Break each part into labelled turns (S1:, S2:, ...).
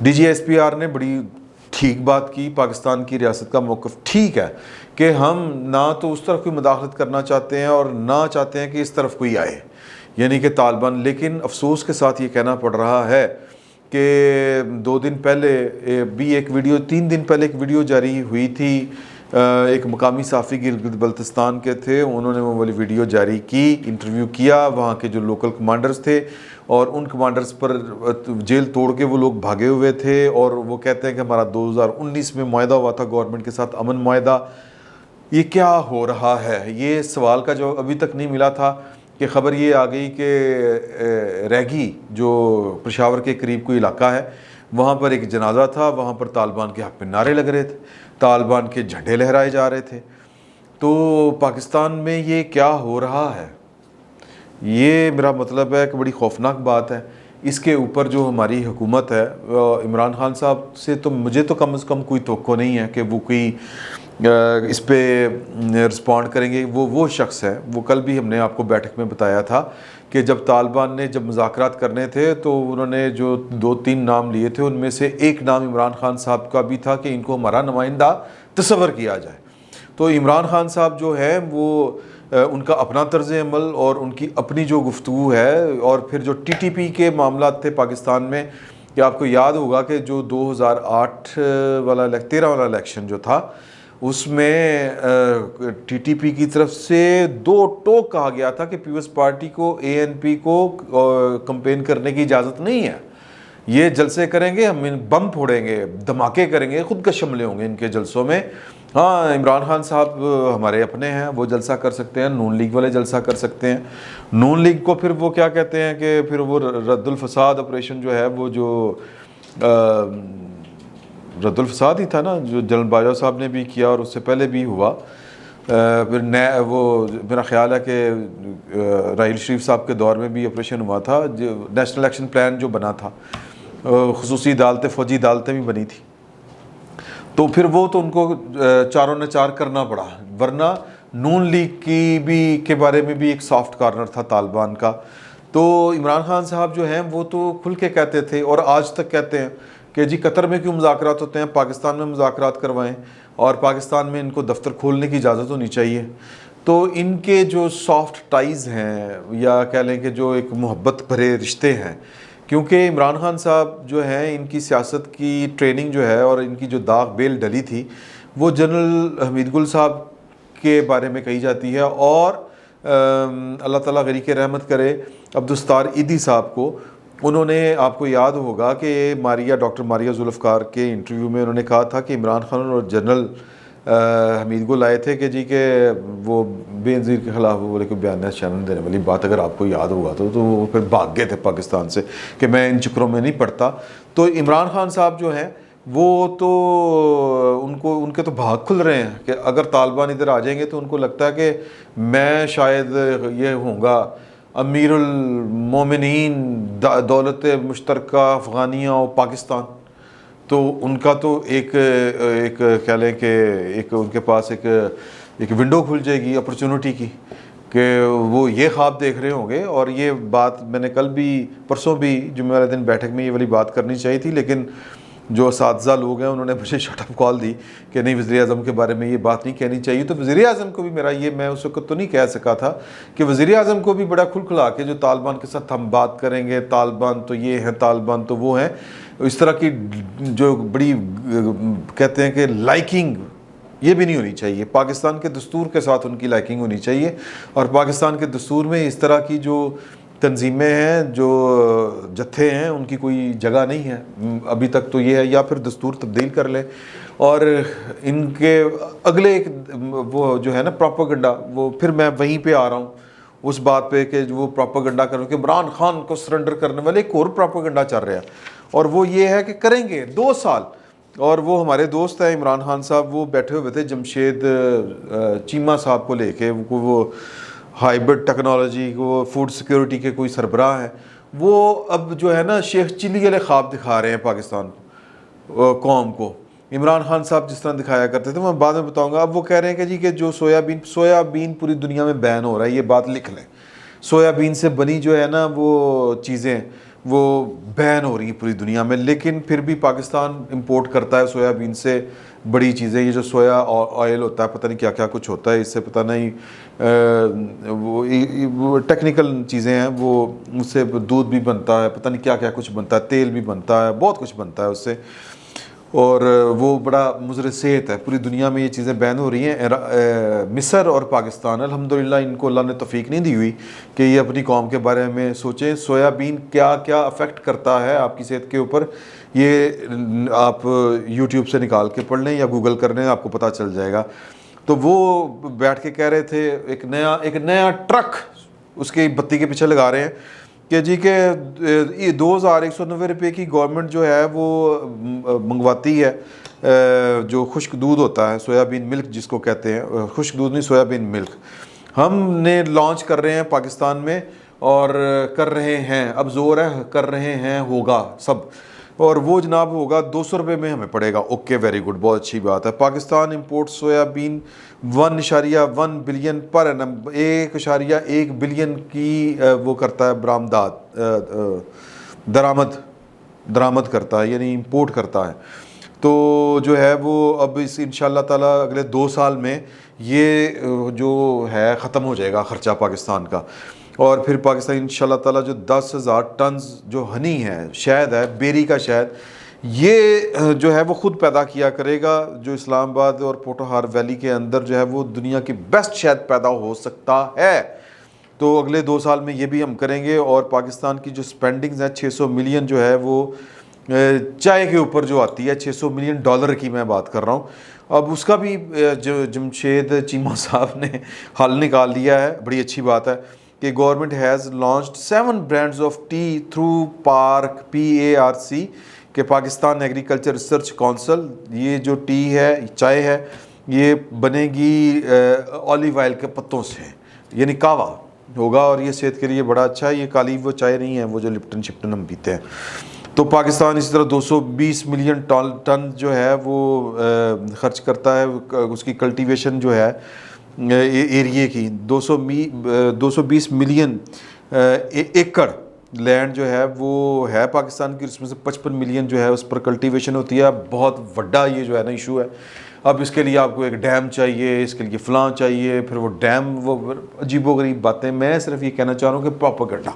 S1: DGSPR نے بڑی ٹھیک بات کی، پاکستان کی ریاست کا موقف ٹھیک ہے کہ ہم نہ تو اس طرف کوئی مداخلت کرنا چاہتے ہیں اور نہ چاہتے ہیں کہ اس طرف کوئی آئے، یعنی کہ طالبان. لیکن افسوس کے ساتھ یہ کہنا پڑ رہا ہے کہ 2 دن پہلے بھی ایک ویڈیو، 3 دن پہلے ایک ویڈیو جاری ہوئی تھی، ایک مقامی صحافی گلگت بلتستان کے تھے، انہوں نے وہ والی ویڈیو جاری کی، انٹرویو کیا وہاں کے جو لوکل کمانڈرز تھے، اور ان کمانڈرز پر جیل توڑ کے وہ لوگ بھاگے ہوئے تھے، اور وہ کہتے ہیں کہ ہمارا 2019 میں معاہدہ ہوا تھا گورنمنٹ کے ساتھ، امن معاہدہ. یہ کیا ہو رہا ہے؟ یہ سوال کا جواب ابھی تک نہیں ملا تھا کہ خبر یہ آ گئی کہ ریگی جو پشاور کے قریب کوئی علاقہ ہے، وہاں پر ایک جنازہ تھا، وہاں پر طالبان کے حق میں نعرے لگ رہے تھے، طالبان کے جھنڈے لہرائے جا رہے تھے. تو پاکستان میں یہ کیا ہو رہا ہے؟ یہ میرا مطلب ہے کہ بڑی خوفناک بات ہے. اس کے اوپر جو ہماری حکومت ہے، عمران خان صاحب سے تو مجھے تو کم از کم کوئی توقع نہیں ہے کہ وہ کوئی اس پہ رسپونڈ کریں گے. وہ شخص ہے، وہ کل بھی ہم نے آپ کو بیٹھک میں بتایا تھا کہ جب طالبان نے جب مذاکرات کرنے تھے تو انہوں نے جو 2-3 نام لیے تھے، ان میں سے ایک نام عمران خان صاحب کا بھی تھا کہ ان کو ہمارا نمائندہ تصور کیا جائے. تو عمران خان صاحب جو ہے وہ ان کا اپنا طرز عمل اور ان کی اپنی جو گفتگو ہے، اور پھر جو TTP کے معاملات تھے پاکستان میں، کہ آپ کو یاد ہوگا کہ جو 2008 والا 13 والا الیکشن جو تھا، اس میں TTP کی طرف سے 2 ٹوک کہا گیا تھا کہ پیپلز پارٹی کو، ANP کو کمپین کرنے کی اجازت نہیں ہے، یہ جلسے کریں گے، ہم بم پھوڑیں گے، دھماکے کریں گے، خود کش حملے ہوں گے ان کے جلسوں میں. ہاں، عمران خان صاحب ہمارے اپنے ہیں، وہ جلسہ کر سکتے ہیں، نون لیگ والے جلسہ کر سکتے ہیں. نون لیگ کو پھر وہ کیا کہتے ہیں کہ پھر وہ رد الفساد آپریشن جو ہے، وہ جو رد الفساد ہی تھا نا، جو جنرل باجوہ صاحب نے بھی کیا اور اس سے پہلے بھی ہوا. پھر وہ میرا خیال ہے کہ راحیل شریف صاحب کے دور میں بھی آپریشن ہوا تھا، جو نیشنل ایکشن پلان جو بنا تھا، خصوصی عدالتیں، فوجی عدالتیں بھی بنی تھی. تو پھر وہ تو ان کو چاروں نے چار کرنا پڑا، ورنہ نون لیگ کی بھی کے بارے میں بھی ایک سافٹ کارنر تھا طالبان کا. تو عمران خان صاحب جو ہیں وہ تو کھل کے کہتے تھے اور آج تک کہتے ہیں کہ جی قطر میں کیوں مذاکرات ہوتے ہیں، پاکستان میں مذاکرات کروائیں، اور پاکستان میں ان کو دفتر کھولنے کی اجازت ہونی چاہیے. تو ان کے جو سافٹ ٹائز ہیں، یا کہہ لیں کہ جو ایک محبت بھرے رشتے ہیں، کیونکہ عمران خان صاحب جو ہیں ان کی سیاست کی ٹریننگ جو ہے اور ان کی جو داغ بیل ڈلی تھی، وہ جنرل حمید گل صاحب کے بارے میں کہی جاتی ہے. اور اللہ تعالیٰ غریق رحمت کرے عبدالستار ایدھی صاحب کو، انہوں نے، آپ کو یاد ہوگا کہ ڈاکٹر ماریہ ذوالفقار کے انٹرویو میں انہوں نے کہا تھا کہ عمران خان اور جنرل حمید گل آئے تھے کہ جی کہ وہ بے نظیر کے خلاف وہ کوئی بیانیہ چینل دینے والی بات، اگر آپ کو یاد ہوگا تو وہ پھر بھاگ گئے تھے پاکستان سے کہ میں ان چکروں میں نہیں پڑتا. تو عمران خان صاحب جو ہیں وہ تو ان کے تو بھاگ کھل رہے ہیں کہ اگر طالبان ادھر آ جائیں گے تو ان کو لگتا ہے کہ میں شاید یہ ہوں گا امیر المومنین دولت مشترکہ افغانیہ اور پاکستان. تو ان کا تو ایک کہہ لیں کہ ایک ان کے پاس ایک ونڈو کھل جائے گی اپرچونٹی کی، کہ وہ یہ خواب دیکھ رہے ہوں گے. اور یہ بات میں نے کل بھی، پرسوں بھی، جمعہ والے دن بیٹھک میں یہ والی بات کرنی چاہیے تھی، لیکن جو اساتذہ لوگ ہیں انہوں نے مجھے شٹ اپ کال دی کہ نہیں، وزیر اعظم کے بارے میں یہ بات نہیں کہنی چاہیے. تو وزیر اعظم کو بھی میرا یہ، میں اس وقت تو نہیں کہہ سکا تھا کہ وزیر اعظم کو بھی بڑا کھل کھلا کے جو طالبان کے ساتھ ہم بات کریں گے، طالبان تو یہ ہیں، طالبان تو وہ ہیں، اس طرح کی جو بڑی کہتے ہیں کہ لائکنگ، یہ بھی نہیں ہونی چاہیے. پاکستان کے دستور کے ساتھ ان کی لائکنگ ہونی چاہیے، اور پاکستان کے دستور میں اس طرح کی جو تنظیمیں ہیں، جو جتھے ہیں، ان کی کوئی جگہ نہیں ہے ابھی تک. تو یہ ہے، یا پھر دستور تبدیل کر لیں. اور ان کے اگلے وہ جو ہے نا پروپیگنڈا، وہ پھر میں وہیں پہ آ رہا ہوں اس بات پہ کہ وہ پروپیگنڈا کریں کہ عمران خان کو سرنڈر کرنے والے، ایک اور پروپیگنڈا چل رہا ہے، اور وہ یہ ہے کہ کریں گے 2 سال. اور وہ ہمارے دوست ہیں عمران خان صاحب، وہ بیٹھے ہوئے تھے جمشید چیمہ صاحب کو لے کے، وہ ہائیبرڈ ٹیکنالوجی کو، فوڈ سیکیورٹی کے کوئی سربراہ ہیں. وہ اب جو ہے نا شیخ چلی والے خواب دکھا رہے ہیں پاکستان قوم کو. عمران خان صاحب جس طرح دکھایا کرتے تھے، میں بعد میں بتاؤں گا. اب وہ کہہ رہے ہیں کہ جی کہ جو سویابین پوری دنیا میں بین ہو رہا ہے، یہ بات لکھ لیں. سویابین سے بنی جو ہے نا وہ چیزیں، وہ بین ہو رہی ہے پوری دنیا میں، لیکن پھر بھی پاکستان امپورٹ کرتا ہے سویابین سے بڑی چیزیں. یہ جو سویا آئل ہوتا ہے پتہ نہیں کیا کیا کچھ ہوتا ہے اس سے، پتہ نہیں وہ ٹیکنیکل چیزیں ہیں، وہ اس سے دودھ بھی بنتا ہے، پتہ نہیں کیا کیا کچھ بنتا ہے، تیل بھی بنتا ہے، بہت کچھ بنتا ہے اس سے، اور وہ بڑا مضر صحت ہے. پوری دنیا میں یہ چیزیں بین ہو رہی ہیں. مصر اور پاکستان الحمدللہ ان کو اللہ نے توفیق نہیں دی ہوئی کہ یہ اپنی قوم کے بارے میں سوچیں. سویابین کیا کیا افیکٹ کرتا ہے آپ کی صحت کے اوپر، یہ آپ یوٹیوب سے نکال کے پڑھ لیں یا گوگل کر لیں، آپ کو پتہ چل جائے گا. تو وہ بیٹھ کے کہہ رہے تھے ایک نیا ٹرک اس کی بتی کے پیچھے لگا رہے ہیں کہ جی کہ 2190 روپے کی گورنمنٹ جو ہے وہ منگواتی ہے جو خشک دودھ ہوتا ہے، سویابین ملک جس کو کہتے ہیں، خشک دودھ نہیں سویابین ملک، ہم نے لانچ کر رہے ہیں پاکستان میں اور کر رہے ہیں، اب زور ہے کر رہے ہیں، ہوگا سب، اور وہ جناب ہوگا 200 روپے میں ہمیں پڑے گا. اوکے ویری گڈ، بہت اچھی بات ہے. Pakistan import soybean 1.1 billion per annum, 1.1 billion کی وہ کرتا ہے برآمدات، درآمد کرتا ہے، یعنی امپورٹ کرتا ہے. تو جو ہے وہ اب اس انشاءاللہ تعالیٰ اگلے 2 سال میں یہ جو ہے ختم ہو جائے گا خرچہ پاکستان کا. اور پھر پاکستان انشاءاللہ تعالیٰ جو 10,000 ٹنز جو ہنی ہے، شہد ہے، بیری کا شہد، یہ جو ہے وہ خود پیدا کیا کرے گا. جو اسلام آباد اور پوٹوہار ویلی کے اندر جو ہے وہ دنیا کی بیسٹ شہد پیدا ہو سکتا ہے. تو اگلے 2 سال میں یہ بھی ہم کریں گے. اور پاکستان کی جو سپینڈنگز ہیں 600 ملین جو ہے وہ چائے کے اوپر جو آتی ہے، 600 ملین ڈالر کی میں بات کر رہا ہوں. اب اس کا بھی جو جمشید چیمہ صاحب نے حل نکال دیا ہے، بڑی اچھی بات ہے کہ government has launched 7 brands of T through PARC کہ پاکستان ایگریکلچر ریسرچ کونسل. یہ جو ٹی ہے، چائے ہے، یہ بنے گی اولیو آئل کے پتوں سے، یعنی کاوا ہوگا، اور یہ صحت کے لیے بڑا اچھا ہے. یہ کالی وہ چائے نہیں ہے وہ جو لپٹن شپٹن ہم پیتے ہیں. تو پاکستان اسی طرح 220 ملین ٹن جو ہے وہ خرچ کرتا ہے. اس کی کلٹیویشن جو ہے ایریے کی 220 ملین ایکڑ لینڈ جو ہے وہ ہے پاکستان کی، اس میں سے 55 ملین جو ہے اس پر کلٹیویشن ہوتی ہے. بہت بڑا یہ جو ہے نا ایشو ہے. اب اس کے لیے آپ کو ایک ڈیم چاہیے، اس کے لیے فلاں چاہیے، پھر وہ ڈیم، وہ عجیب و غریب باتیں. میں صرف یہ کہنا چاہ رہا ہوں کہ پروپیگنڈا،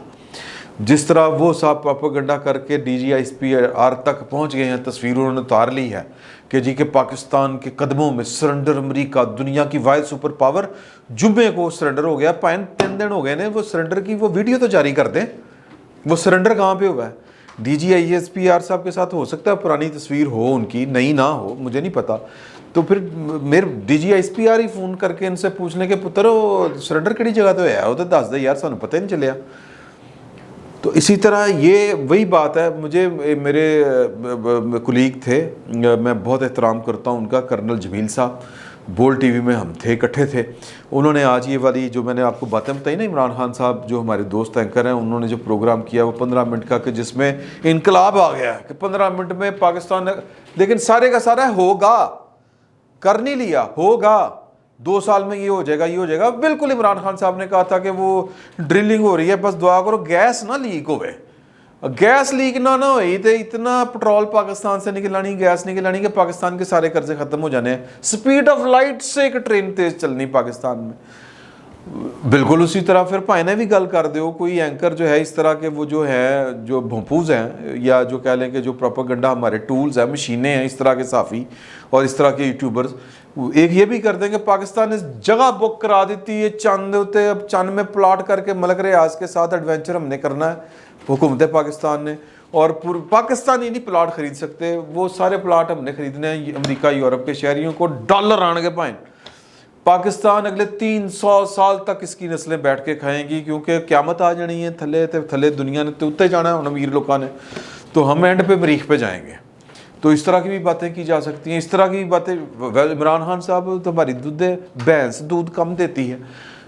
S1: جس طرح وہ صاحب پروپیگنڈا کر کے DGISPR تک پہنچ گئے ہیں، تصویر انہوں نے اتار لی ہے کہ جی کہ پاکستان کے قدموں میں سرنڈر، امریکہ دنیا کی واحد سپر پاور، جمعے کو سرنڈر ہو گیا. 3 دن ہو گئے ہیں وہ سرنڈر کی، وہ ویڈیو تو جاری کر دیں. وہ سرنڈر کہاں پہ ہوا ہے؟ DGISPR صاحب کے ساتھ ہو سکتا ہے پرانی تصویر ہو ان کی، نئی نہ ہو، مجھے نہیں پتا. تو پھر میرے DGISPR ہی فون کر کے ان سے پوچھ لیں کہ پتر وہ سرنڈر کہڑی جگہ تو ہے، وہ تو دس دے یار، سانوں پتہ ہی نہیں چلیا. تو اسی طرح یہ وہی بات ہے. مجھے میرے کولیگ تھے، میں بہت احترام کرتا ہوں ان کا، کرنل جمیل صاحب، بول ٹی وی میں ہم تھے، اکٹھے تھے. انہوں نے آج یہ والی جو میں نے آپ کو باتیں بتائی نا، عمران خان صاحب جو ہمارے دوست اینکر ہیں، انہوں نے جو پروگرام کیا وہ 15 منٹ کا، کہ جس میں انقلاب آ گیا کہ 15 منٹ میں پاکستان، لیکن سارے کا سارا ہوگا، کر نہیں لیا، ہوگا 2 سال میں یہ ہو جائے گا، یہ ہو جائے گا. بالکل عمران خان صاحب نے کہا تھا کہ وہ ڈرلنگ ہو رہی ہے، بس دعا کرو گیس نہ لیک ہوئے. گیس لیک نہ ہوئی تو اتنا پٹرول پاکستان سے نکلانی، گیس نکلانی کہ پاکستان کے سارے قرضے ختم ہو جانے ہیں. سپیڈ آف لائٹ سے ایک ٹرین تیز چلنی پاکستان میں. بالکل اسی طرح پھر پائنے بھی گل کر دیو، کوئی اینکر جو ہے اس طرح کے وہ جو ہے جو بھونپوز ہیں، یا جو کہہ لیں کہ جو پروپیگنڈا ہمارے ٹولز ہیں، مشینیں ہیں، اس طرح کے صحافی اور اس طرح کے یوٹیوبرز ایک یہ بھی کر دیں کہ پاکستان نے جگہ بک کرا دیتی ہے چاند ہوتے، اب چاند میں پلاٹ کر کے ملک ریاض کے ساتھ ایڈونچر ہم نے کرنا ہے حکومت پاکستان نے، اور پاکستانی نہیں پلاٹ خرید سکتے، وہ سارے پلاٹ ہم نے خریدنے ہیں امریکہ یورپ کے شہریوں کو ڈالر آنے کے پائیں. پاکستان اگلے 300 سال تک اس کی نسلیں بیٹھ کے کھائیں گی، کیونکہ قیامت آ جانی ہے، تھلے دنیا نے تو اتنے جانا ہے امیر لوگوں نے، تو ہم اینڈ پہ مریخ پہ جائیں گے. تو اس طرح کی بھی باتیں کی جا سکتی ہیں. اس طرح کی باتیں عمران خان صاحب تو ہماری بھینس دودھ کم دیتی ہے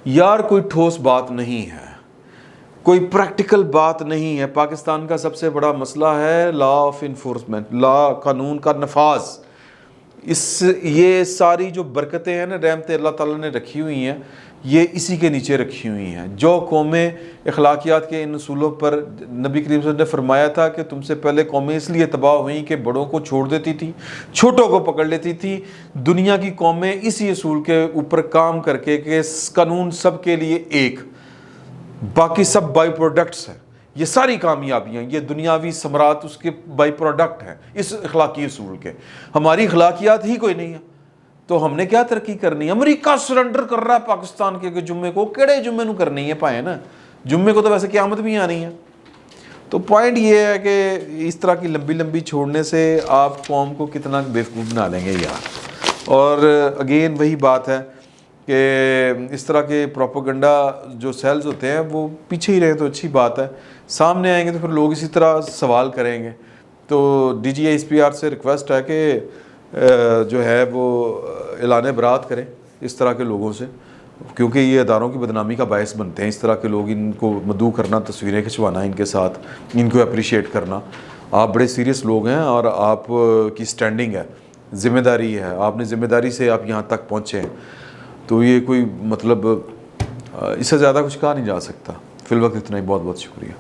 S1: یار، کوئی ٹھوس بات نہیں ہے، کوئی پریکٹیکل بات نہیں ہے. پاکستان کا سب سے بڑا مسئلہ ہے لا آف انفورسمنٹ، لا، قانون کا نفاذ. یہ ساری جو برکتیں ہیں نا، رحمتیں اللہ تعالیٰ نے رکھی ہوئی ہیں، یہ اسی کے نیچے رکھی ہوئی ہیں. جو قومیں اخلاقیات کے ان اصولوں پر نبی کریم صلی اللہ علیہ وسلم نے فرمایا تھا کہ تم سے پہلے قومیں اس لیے تباہ ہوئیں کہ بڑوں کو چھوڑ دیتی تھی، چھوٹوں کو پکڑ لیتی تھی، دنیا کی قومیں اسی اصول کے اوپر کام کر کے کہ قانون سب کے لیے ایک، باقی سب بائی پروڈکٹس ہیں. یہ ساری کامیابیاں، یہ دنیاوی ثمرات اس کے بائی پروڈکٹ ہیں اس اخلاقی اصول کے. ہماری اخلاقیات ہی کوئی نہیں ہے تو ہم نے کیا ترقی کرنی ہے؟ امریکہ سرنڈر کر رہا ہے پاکستان کے جمعے کو، کیڑے جمعے نو کرنی ہے پائے نا، جمعے کو تو ویسے قیامت بھی آنی ہے. تو پوائنٹ یہ ہے کہ اس طرح کی لمبی لمبی چھوڑنے سے آپ قوم کو کتنا بیوقوف بنا لیں گے یار. اور اگین وہی بات ہے کہ اس طرح کے پروپیگنڈا جو سیلز ہوتے ہیں وہ پیچھے ہی رہیں تو اچھی بات ہے، سامنے آئیں گے تو پھر لوگ اسی طرح سوال کریں گے. تو D G S P R سے ریکویسٹ ہے کہ جو ہے وہ اعلان برات کریں اس طرح کے لوگوں سے، کیونکہ یہ اداروں کی بدنامی کا باعث بنتے ہیں. اس طرح کے لوگ، ان کو مدعو کرنا، تصویریں کھنچوانا ان کے ساتھ، ان کو اپریشیٹ کرنا. آپ بڑے سیریس لوگ ہیں اور آپ کی سٹینڈنگ ہے، ذمہ داری ہے، آپ نے ذمہ داری سے آپ یہاں تک پہنچے ہیں. تو یہ کوئی مطلب اس سے زیادہ کچھ کہا نہیں جا سکتا. فی الوقت اتنا ہی. بہت بہت شکریہ.